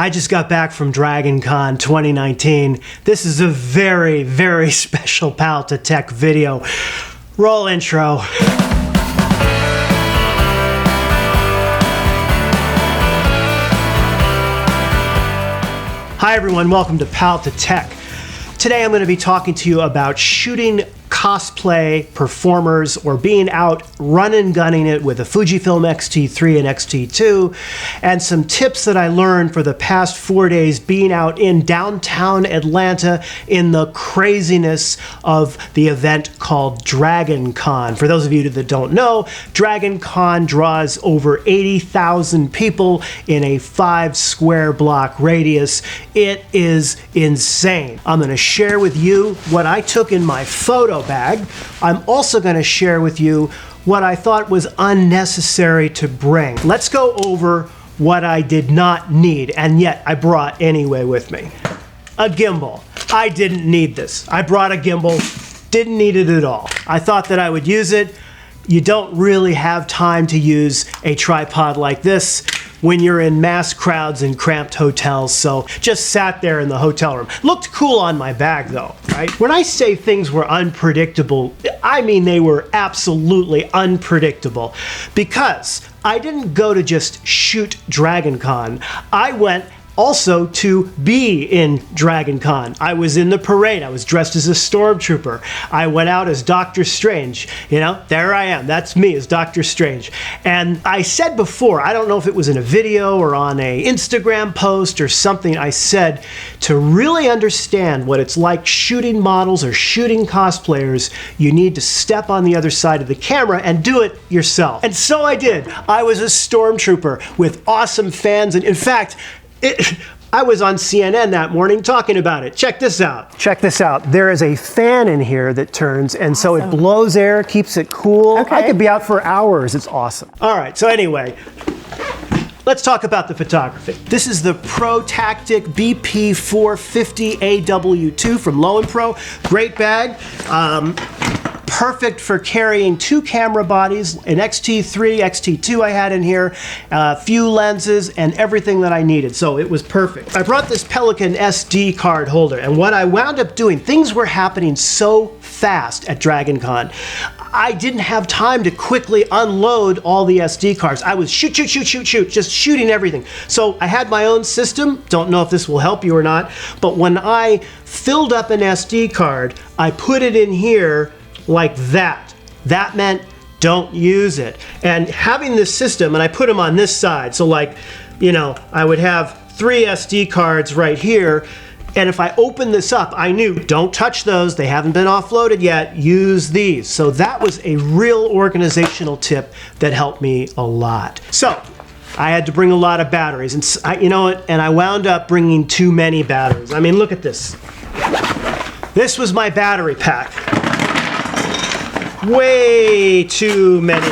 I just got back from Dragon Con 2019. This is a very, very special Pal to Tech video. Roll intro. Hi everyone, welcome to Pal to Tech. Today I'm going to be talking to you about shooting cosplay performers or being out running gunning it with a Fujifilm X-T3 and X-T2, and some tips that I learned for the past 4 days being out in downtown Atlanta in the craziness of the event called Dragon Con. For those of you that don't know, Dragon Con draws over 80,000 people in a 5 square block radius. It is insane. I'm going to share with you what I took in my photo bag. I'm also going to share with you what I thought was unnecessary to bring. Let's go over what I did not need, and yet I brought anyway with me. A gimbal. I didn't need this. I brought a gimbal, didn't need it at all. I thought that I would use it. You don't really have time to use a tripod like this when you're in mass crowds in cramped hotels, so just sat there in the hotel room. Looked cool on my bag though, right? When I say things were unpredictable, I mean they were absolutely unpredictable, because I didn't go to just shoot Dragon Con. I went also to be in Dragon Con. I was in the parade. I was dressed as a stormtrooper. I went out as Doctor Strange. You know, there I am. That's me as Doctor Strange. And I said before, I don't know if it was in a video or on a Instagram post or something, I said to really understand what it's like shooting models or shooting cosplayers, you need to step on the other side of the camera and do it yourself. And so I did. I was a stormtrooper with awesome fans, and in fact, I was on CNN that morning talking about it. Check this out. Check this out. There is a fan in here that turns, and so it blows air, keeps it cool. Okay. I could be out for hours. It's awesome. All right, so anyway, let's talk about the photography. This is the ProTactic BP450 AW2 from Low & Pro. Great bag. Perfect for carrying 2 camera bodies, an X-T3, X-T2 I had in here, a few lenses, and everything that I needed, so it was perfect. I brought this Pelican SD card holder, and what I wound up doing, things were happening so fast at Dragon Con. I didn't have time to quickly unload all the SD cards. I was shoot, just shooting everything. So I had my own system. Don't know if this will help you or not, but when I filled up an SD card, I put it in here like that. That meant don't use it. And having this system, and I put them on this side, so like, you know, I would have 3 SD cards right here, and if I open this up, I knew, don't touch those, they haven't been offloaded yet, use these. So that was a real organizational tip that helped me a lot. So I had to bring a lot of batteries, and you know what, and I wound up bringing too many batteries. I mean, look at this. This was my battery pack. Way too many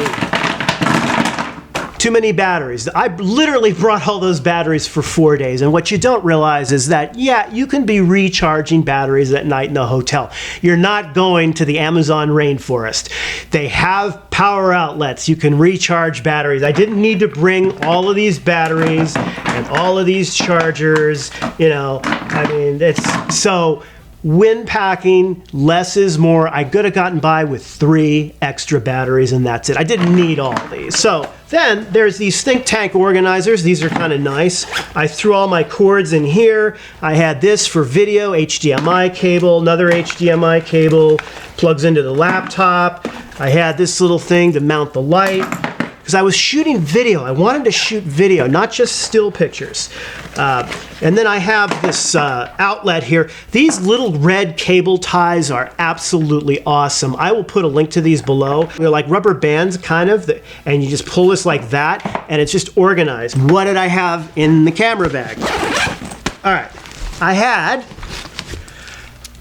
batteries. I literally brought all those batteries for 4 days, and what you don't realize is that, yeah, you can be recharging batteries at night in the hotel. You're not going to the Amazon rainforest. They have power outlets. You can recharge batteries. I didn't need to bring all of these batteries and all of these chargers, you know, I mean, it's so. When packing, less is more. I could have gotten by with 3 extra batteries and that's it. I didn't need all these. So then there's these think tank organizers. These are kind of nice. I threw all my cords in here. I had this for video, HDMI cable, another HDMI cable, plugs into the laptop. I had this little thing to mount the light, because I was shooting video. I wanted to shoot video, not just still pictures. And then I have this outlet here. These little red cable ties are absolutely awesome. I will put a link to these below. They're like rubber bands, kind of, and you just pull this like that, and it's just organized. What did I have in the camera bag? All right, I had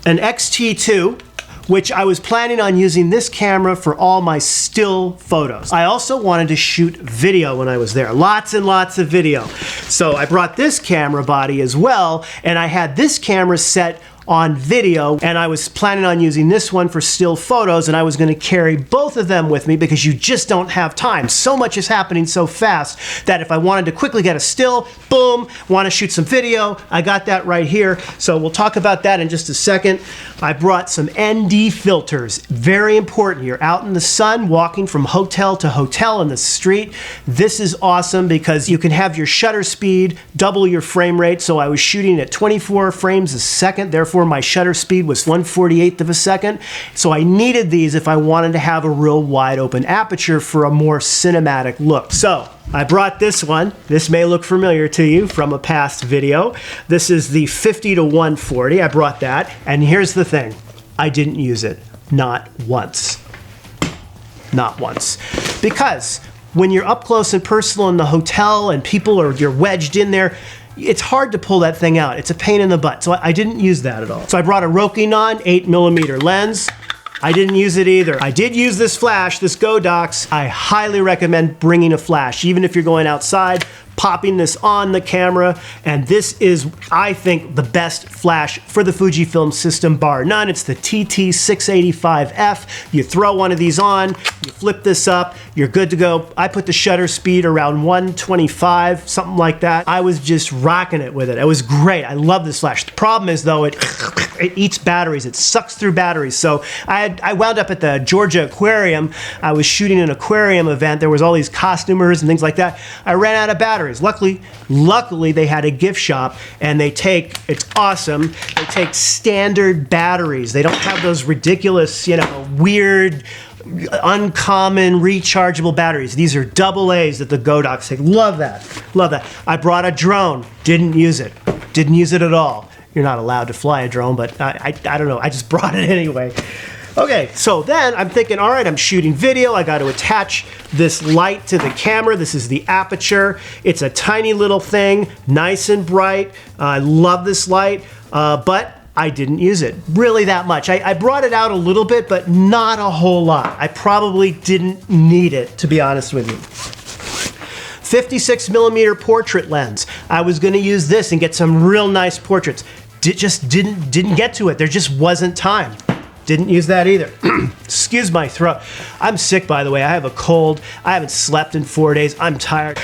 an X-T2, which I was planning on using this camera for all my still photos. I also wanted to shoot video when I was there, lots and lots of video. So I brought this camera body as well, and I had this camera set on video, and I was planning on using this one for still photos, and I was going to carry both of them with me because you just don't have time. So much is happening so fast that if I wanted to quickly get a still, boom, want to shoot some video, I got that right here. So we'll talk about that in just a second. I brought some ND filters. Very important. You're out in the sun, walking from hotel to hotel in the street. This is awesome because you can have your shutter speed, double your frame rate. So I was shooting at 24 frames a second. Therefore, my shutter speed was 1/48 of a second. So I needed these if I wanted to have a real wide open aperture for a more cinematic look. So I brought this one. This may look familiar to you from a past video. This is the 50 to 140. I brought that. And here's the thing. I didn't use it. Not once. Not once. Because when you're up close and personal in the hotel and you're wedged in there, it's hard to pull that thing out. It's a pain in the butt. So I didn't use that at all. So I brought a Rokinon 8mm lens. I didn't use it either. I did use this flash, this Godox. I highly recommend bringing a flash, even if you're going outside, popping this on the camera. And this is, I think, the best flash for the Fujifilm system, bar none. It's the TT685F. You throw one of these on, you flip this up, you're good to go. I put the shutter speed around 125, something like that. I was just rocking it with it. It was great. I love this flash. The problem is, though, it eats batteries. It sucks through batteries. So I wound up at the Georgia Aquarium. I was shooting an aquarium event. There was all these costumers and things like that. I ran out of batteries. Luckily they had a gift shop, and it's awesome. They take standard batteries. They don't have those ridiculous, weird, uncommon rechargeable batteries. These are AA's that the Godox take. Love that. Love that. I brought a drone. Didn't use it. Didn't use it at all. You're not allowed to fly a drone, but I don't know. I just brought it anyway. Okay, so then I'm thinking, all right, I'm shooting video. I got to attach this light to the camera. This is the aperture. It's a tiny little thing, nice and bright. I love this light, but I didn't use it really that much. I brought it out a little bit, but not a whole lot. I probably didn't need it, to be honest with you. 56mm portrait lens. I was going to use this and get some real nice portraits. Just didn't get to it. There just wasn't time. Didn't use that either. Excuse my throat. I'm sick, by the way. I have a cold. I haven't slept in 4 days. I'm tired.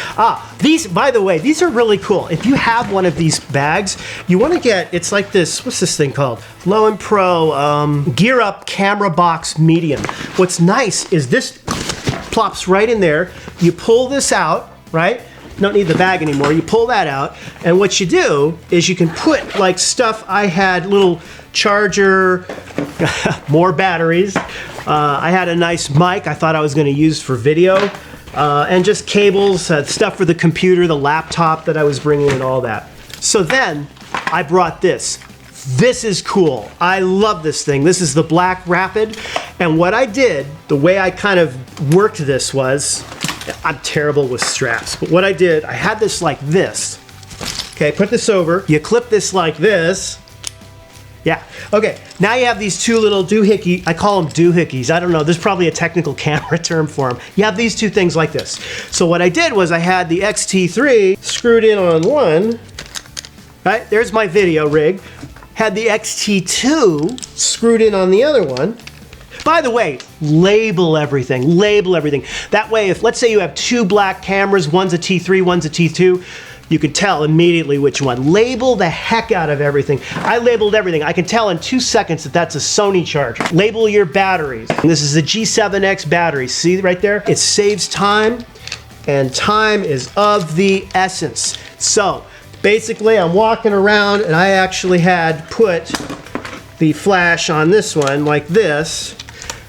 These, by the way, these are really cool. If you have one of these bags, you want to get, it's like this, what's this thing called? Low and Pro Gear Up Camera Box Medium. What's nice is this plops right in there. You pull this out, right? Don't need the bag anymore. You pull that out, and what you do is you can put like stuff. I had little charger, more batteries. I had a nice mic I thought I was going to use for video, and just cables, stuff for the computer, the laptop that I was bringing, and all that. So then I brought this. This is cool. I love this thing. This is the Black Rapid, and what I did, the way I kind of worked this was, I'm terrible with straps, but what I did, I had this like this. Okay, put this over. You clip this like this. Yeah, okay. Now you have these two little doohickey, I call them doohickeys. I don't know, there's probably a technical camera term for them. You have these two things like this. So what I did was I had the XT3 screwed in on one. Right, there's my video rig. Had the XT2 screwed in on the other one. By the way, label everything, label everything. That way, if let's say you have two black cameras, one's a T3, one's a T2, you can tell immediately which one. Label the heck out of everything. I labeled everything. I can tell in 2 seconds that that's a Sony charger. Label your batteries. And this is a G7X battery. See right there? It saves time, and time is of the essence. So basically, I'm walking around, and I actually had put the flash on this one like this.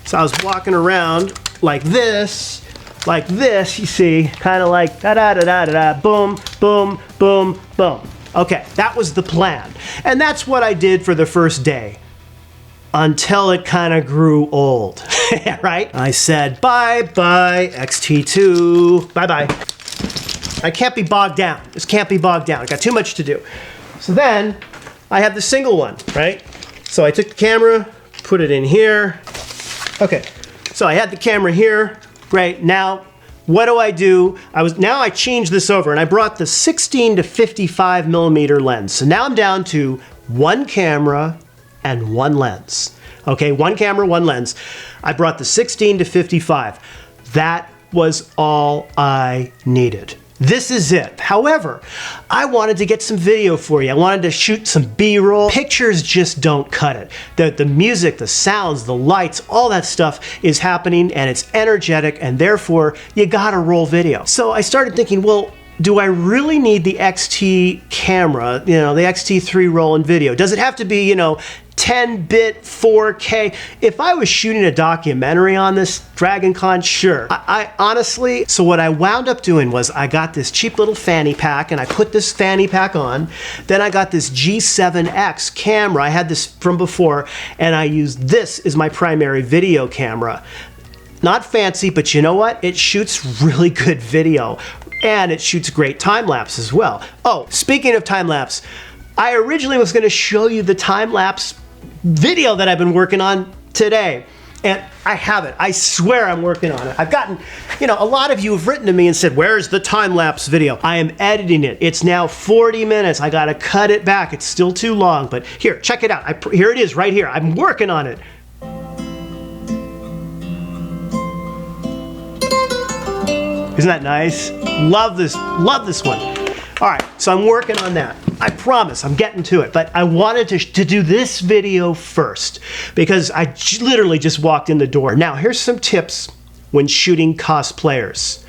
So I was walking around like this, you see, kind of like da-da-da-da-da-da, boom, boom, boom, boom. Okay, that was the plan. And that's what I did for the first day, until it kind of grew old, right? I said, bye-bye, XT2, bye-bye. I can't be bogged down. This can't be bogged down. I got too much to do. So then, I have the single one, right? So I took the camera, put it in here. Okay, so I had the camera here. Great, now what do? Now I changed this over, and I brought the 16 to 55mm lens. So now I'm down to one camera, and one lens. Okay, one camera, one lens. I brought the 16 to 55. That was all I needed. This is it. However, I wanted to get some video for you. I wanted to shoot some B-roll. Pictures just don't cut it. The music, the sounds, the lights, all that stuff is happening and it's energetic, and therefore you gotta roll video. So I started thinking, well, do I really need the XT camera, the XT3 roll in video? Does it have to be, 10-bit 4K? If I was shooting a documentary on this Dragon Con, sure. I honestly, so what I wound up doing was I got this cheap little fanny pack and I put this fanny pack on. Then I got this G7X camera. I had this from before, and I used this as my primary video camera. Not fancy, but you know what? It shoots really good video, and it shoots great time-lapse as well. Oh, speaking of time-lapse, I originally was gonna show you the time-lapse video that I've been working on today, and I have it. I swear I'm working on it. I've gotten, a lot of you have written to me and said, where's the time-lapse video? I am editing it. It's now 40 minutes. I gotta cut it back. It's still too long, but here, check it out. Here it is right here. I'm working on it. Isn't that nice? Love this one. All right, so I'm working on that. I promise, I'm getting to it, but I wanted to do this video first because I literally just walked in the door. Now, here's some tips when shooting cosplayers.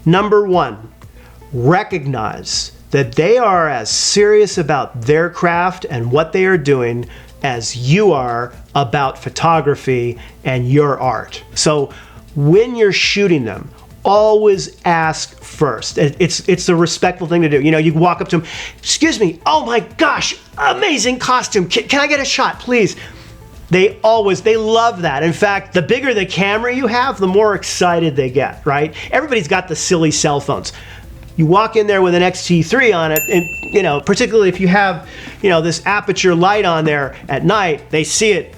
Number one, recognize that they are as serious about their craft and what they are doing as you are about photography and your art. So when you're shooting them, always ask first. It's a respectful thing to do. You walk up to them, excuse me, oh my gosh, amazing costume. Can I get a shot, please? They love that. In fact, the bigger the camera you have, the more excited they get, right? Everybody's got the silly cell phones. You walk in there with an X-T3 on it, and particularly if you have, this aperture light on there at night, they see it.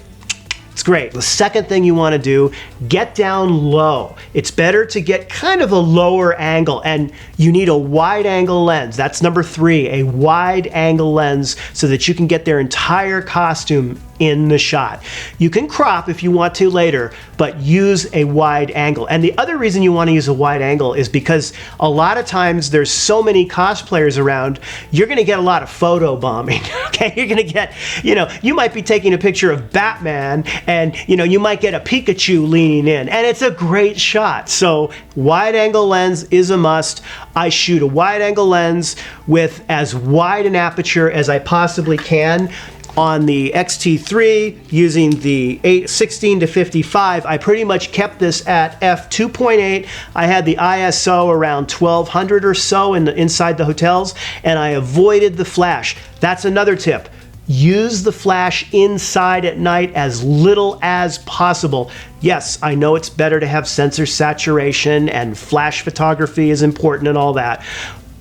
It's great. The second thing you want to do, get down low. It's better to get kind of a lower angle, and you need a wide angle lens. That's number 3, a wide angle lens, so that you can get their entire costume in the shot. You can crop if you want to later, but use a wide angle. And the other reason you want to use a wide angle is because a lot of times there's so many cosplayers around, you're going to get a lot of photo bombing. Okay, you're going to get, you might be taking a picture of Batman, and you might get a Pikachu leaning in, and it's a great shot. So wide angle lens is a must. I shoot a wide angle lens with as wide an aperture as I possibly can. On the X-T3, using the 16 to 55, I pretty much kept this at f2.8. I had the ISO around 1200 or so inside the hotels, and I avoided the flash. That's another tip. Use the flash inside at night as little as possible. Yes, I know it's better to have sensor saturation, and flash photography is important and all that,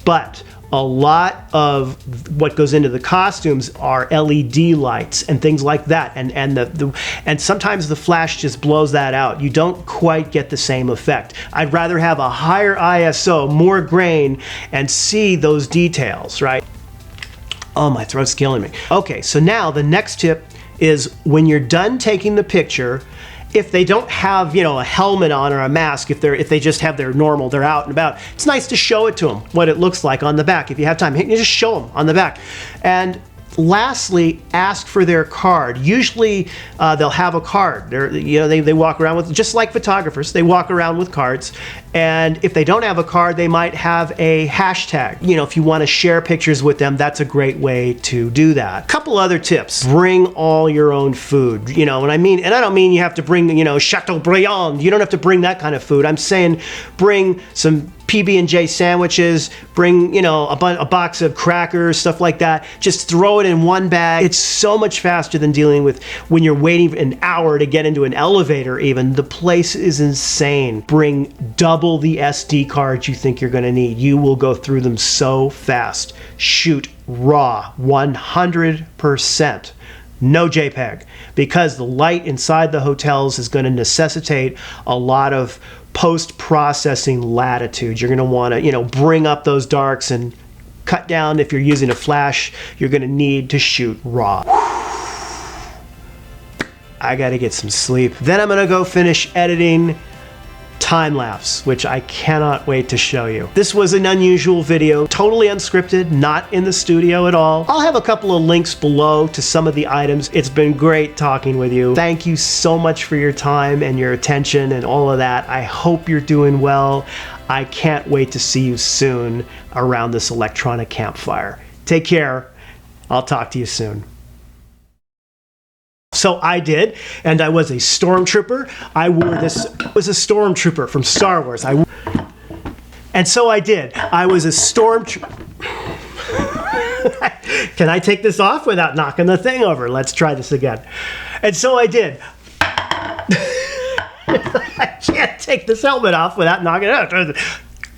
but a lot of what goes into the costumes are LED lights and things like that, and sometimes the flash just blows that out. You don't quite get the same effect. I'd rather have a higher ISO, more grain, and see those details, right? Oh, my throat's killing me. Okay, so now the next tip is when you're done taking the picture, if they don't have, a helmet on or a mask, if they just have their normal, they're out and about, it's nice to show it to them, what it looks like on the back. If you have time, you just show them on the back. And lastly, ask for their card. Usually they'll have a card. They walk around with, just like photographers, they walk around with cards. And if they don't have a card, they might have a hashtag. If you want to share pictures with them, that's a great way to do that. Couple other tips. Bring all your own food. And I don't mean you have to bring, Chateaubriand. You don't have to bring that kind of food. I'm saying bring some PB&J sandwiches, bring, a box of crackers, stuff like that. Just throw it in one bag. It's so much faster than dealing with when you're waiting an hour to get into an elevator even. The place is insane. Bring double the SD cards you think you're going to need. You will go through them so fast. Shoot raw, 100%. No JPEG, because the light inside the hotels is going to necessitate a lot of post-processing latitude. You're going to want to, bring up those darks and cut down. If you're using a flash, you're going to need to shoot raw. I gotta get some sleep. Then I'm gonna go finish editing time-lapse, which I cannot wait to show you. This was an unusual video, totally unscripted, not in the studio at all. I'll have a couple of links below to some of the items. It's been great talking with you. Thank you so much for your time and your attention and all of that. I hope you're doing well. I can't wait to see you soon around this electronic campfire. Take care. I'll talk to you soon. So I did, and I was a stormtrooper. I wore this, was a stormtrooper from Star Wars. And so I did. I was a stormtrooper. Can I take this off without knocking the thing over? Let's try this again. And so I did. I can't take this helmet off without knocking it out.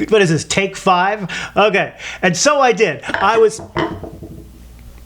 What is this, take 5? Okay, and so I did. I was...